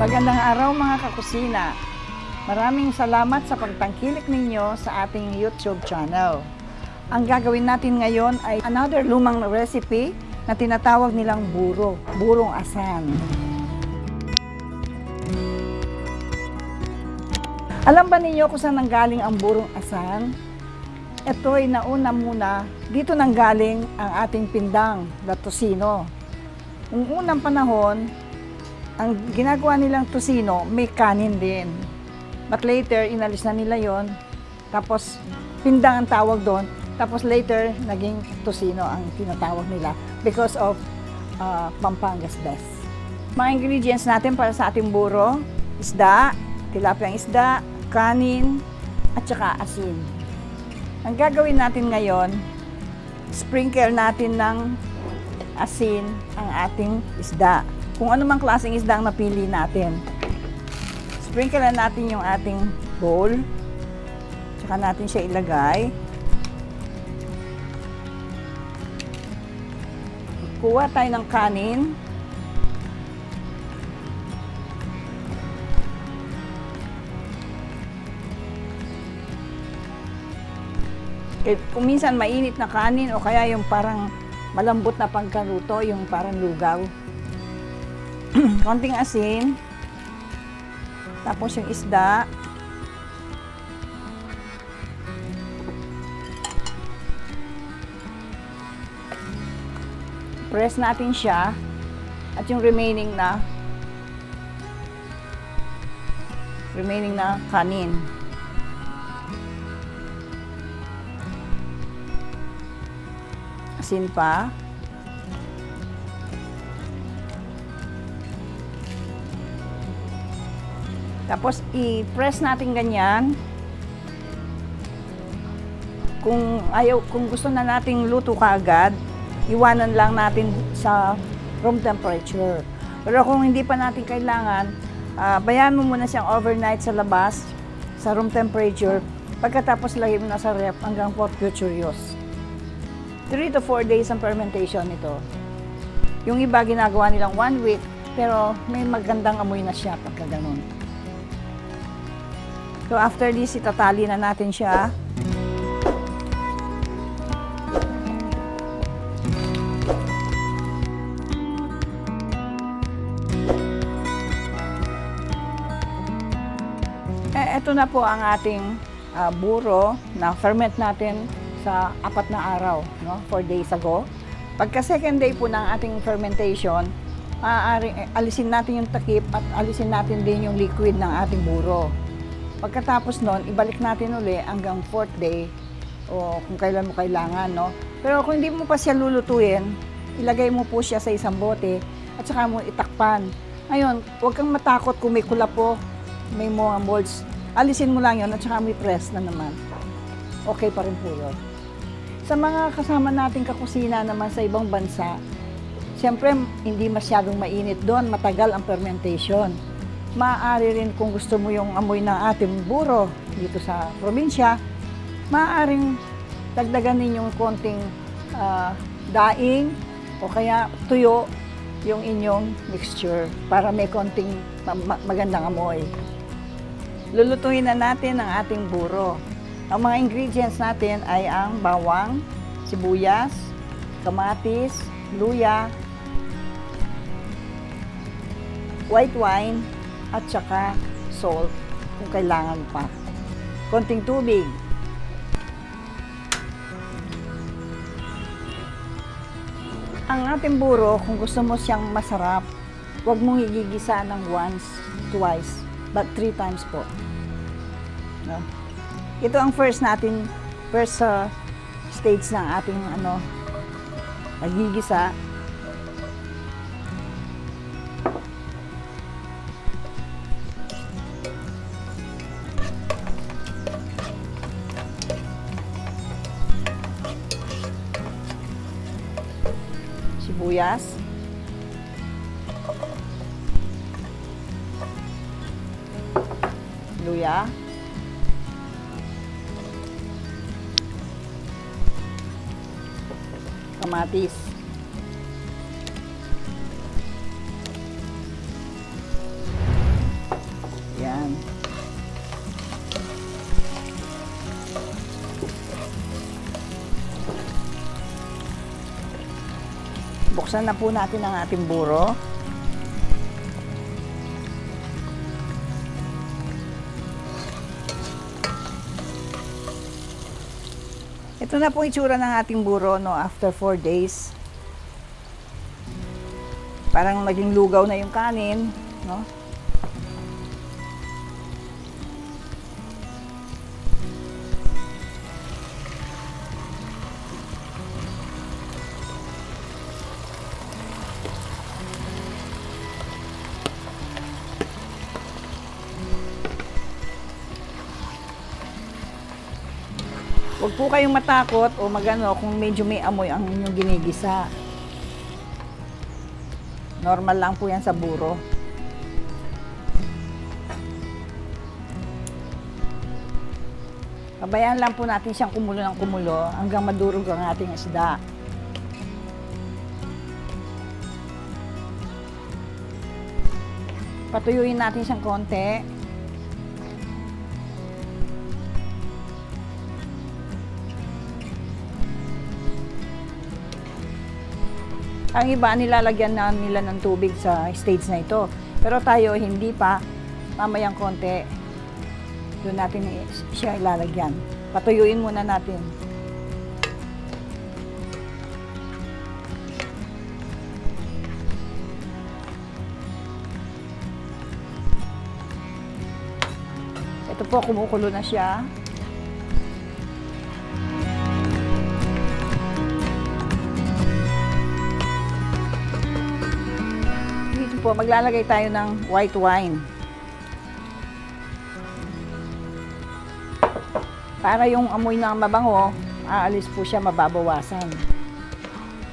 Magandang araw mga kakusina. Maraming salamat sa pagtangkilik ninyo sa ating YouTube channel. Ang gagawin natin ngayon ay another lumang recipe na tinatawag nilang burong asan. Alam ba ninyo kung saan nanggaling ang burong asan? Ito ay nauna muna, dito nanggaling ang ating pindang, the tocino. Noong unang panahon, ang ginagawa nilang tocino, may kanin din. But later, inalis na nila yon. Tapos, pindang ang tawag doon. Tapos later, naging tocino ang tinatawag nila because of Pampanga's best. Mga ingredients natin para sa ating buro, isda, tilapiyang isda, kanin, at saka asin. Ang gagawin natin ngayon, sprinkle natin ng asin ang ating isda. Kung ano mang klaseng isda ang napili natin. Sprinkle na natin yung ating bowl. Tsaka natin siya ilagay. Kuha tayo ng kanin. Kung minsan mainit na kanin o kaya yung parang malambot na pagkaluto, yung parang lugaw. Konting asin. Tapos yung isda. Press natin siya. At yung remaining na kanin. Asin pa. Tapos i-press natin ganyan. Kung gusto na nating luto kaagad, iwanan lang natin sa room temperature. Pero kung hindi pa natin kailangan, bayaan mo muna siyang overnight sa labas, sa room temperature. Pagkatapos lagay mo na sa ref hanggang for future use. 3 to 4 days ang fermentation nito. Yung iba ginagawa nilang 1 week, pero may magandang amoy na siya pagka ganun. So after this, itatali na natin siya. Ito na po ang ating buro na ferment natin sa 4 na araw, no? 4 days ago. Pagka second day po ng ating fermentation, alisin natin yung takip at alisin natin din yung liquid ng ating buro. Pagkatapos nun, ibalik natin uli hanggang 4th day o kung kailan mo kailangan, no? Pero kung hindi mo pa siya lulutuin, ilagay mo po siya sa isang bote at saka mo itakpan. Ngayon, huwag kang matakot kung may kulapo, may mga molds. Alisin mo lang yon at saka may press na naman. Okay pa rin po yun. Sa mga kasama nating kakusina naman sa ibang bansa, siyempre hindi masyadong mainit doon, matagal ang fermentation. Maaari rin kung gusto mo yung amoy ng ating buro dito sa probinsya, maaaring dagdagan ninyong konting daing o kaya tuyo yung inyong mixture para may konting magandang amoy. Lulutuin na natin ang ating buro. Ang mga ingredients natin ay ang bawang, sibuyas, kamatis, luya, white wine, at saka salt kung kailangan pa. Konting tubig. Ang ating buro, kung gusto mo siyang masarap, huwag mong igigisa ng once, twice, but 3 times po. No? Ito ang first stage ng ating nagigisa. Sibuyas, luya, kamatis, Yan. Buksan na po natin ang ating buro. Ito na po itsura ng ating buro, no, after 4 days. Parang naging lugaw na yung kanin, no? Huwag po kayong matakot o magano kung medyo may amoy ang inyong ginigisa. Normal lang po yan sa buro. Pabayaan lang po natin siyang kumulo ng kumulo hanggang madurog ang ating isda. Patuyuin natin siyang konti. Ang iba, nilalagyan na nila ng tubig sa stage na ito. Pero tayo, hindi pa. Mamayang konti. Doon natin siya ilalagyan. Patuyuin muna natin. Ito po, kumukulo na siya. Po, maglalagay tayo ng white wine para yung amoy na mabango, aalis po siya, mababawasan.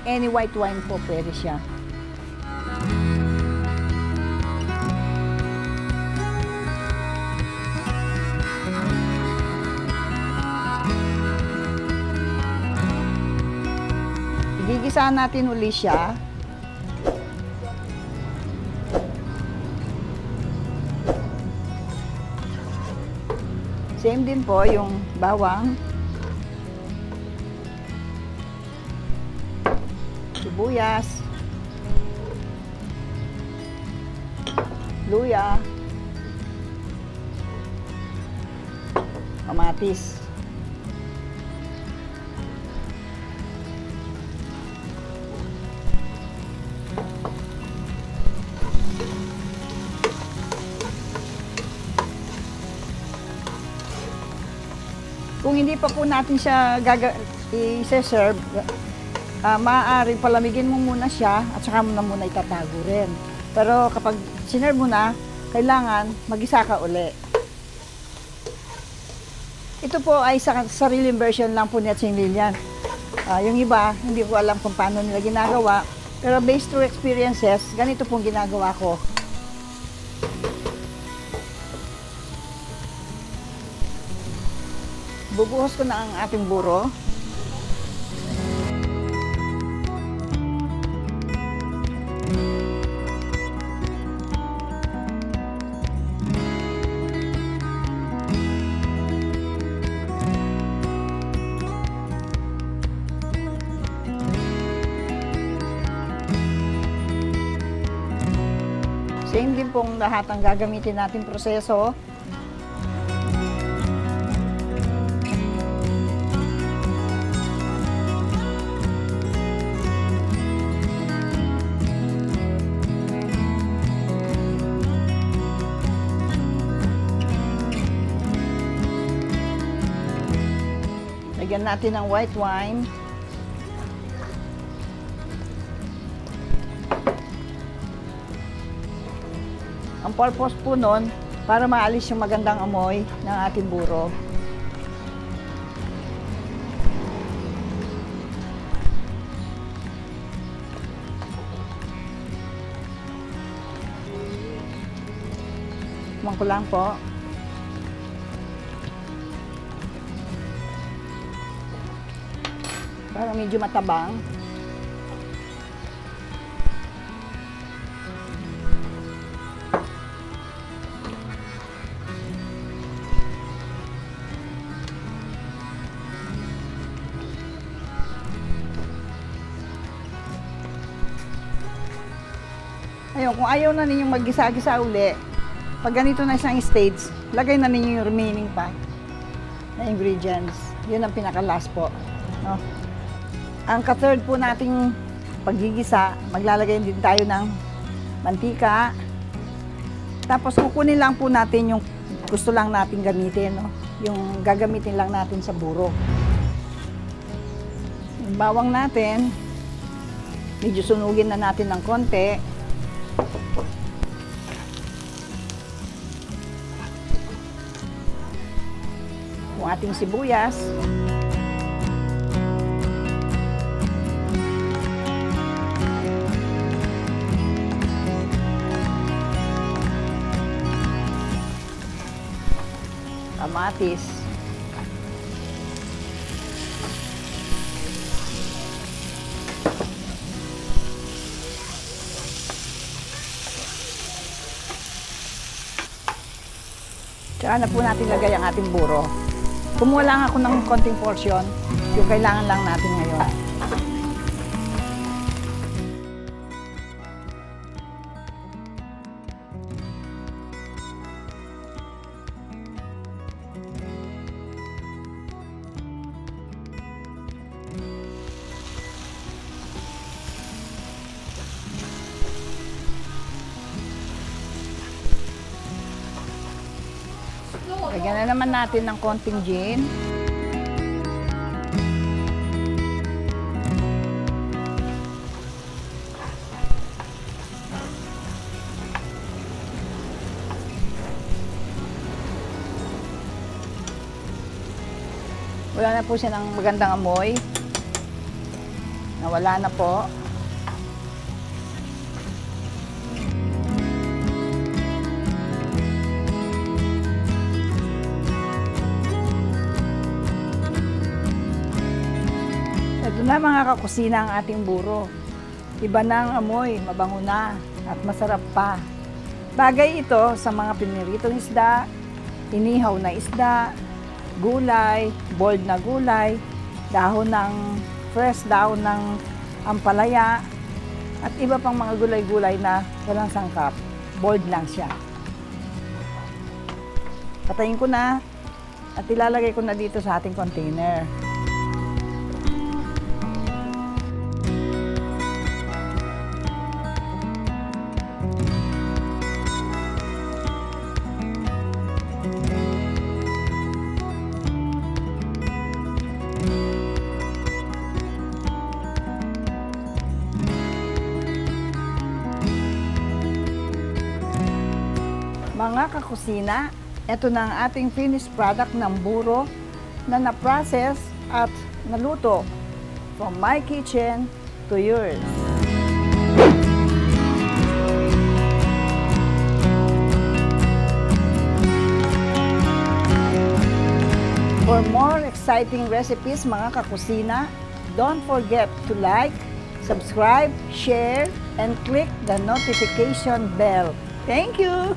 Any white wine po pwede siya. Gigisahan natin uli siya. Same din po yung bawang, sibuyas, luya, kamatis. Kung hindi pa po natin siya i-serve, maaaring palamigin mo muna siya at saka mo na muna itatago rin. Pero kapag sinerve mo na, kailangan mag-isa ka uli. Ito po ay sariling version lang po ni Atsing Lilian. Yung iba, hindi ko alam kung paano nila ginagawa. Pero based through experiences, ganito pong ginagawa ko. Bubuhos ko na ang ating buro. Same din pong lahat ang gagamitin natin proseso. Lagyan natin ng white wine. Ang purpose po nun, para maalis yung magandang amoy ng ating buro. Tumang ko lang po. Para medyo matabang. Ayun, kung ayaw na ninyong maggisa-gisa uli, pag ganito na isang stage, lagay na ninyo yung remaining pa na ingredients. Yun ang pinaka-last po. No? Ang ka-third po nating paggigisa, maglalagay din tayo ng mantika. Tapos kukunin lang po natin yung gusto lang natin gamitin. No? Yung gagamitin lang natin sa buro. Yung bawang natin, medyo sunugin na natin ng konti. Yung ating sibuyas. Kamatis. Tsaka na po natin lagay ang ating buro. Kumuha lang ako ng konting portion, yung kailangan lang natin ngayon. Lagyan na naman natin ng konting gin. Wala na po siya ng magandang amoy. Nawala na po. Ito na mga kakusina ang ating buro. Iba na ang amoy, mabango na at masarap pa. Bagay ito sa mga piniritong isda, inihaw na isda, gulay, boiled na gulay, fresh dahon ng ampalaya, at iba pang mga gulay-gulay na walang sangkap. Boiled lang siya. Patayin ko na at ilalagay ko na dito sa ating container. Mga kakusina, ito na ang ating finished product ng buro na na-process at naluto. From my kitchen to yours. For more exciting recipes mga kakusina, don't forget to like, subscribe, share, and click the notification bell. Thank you!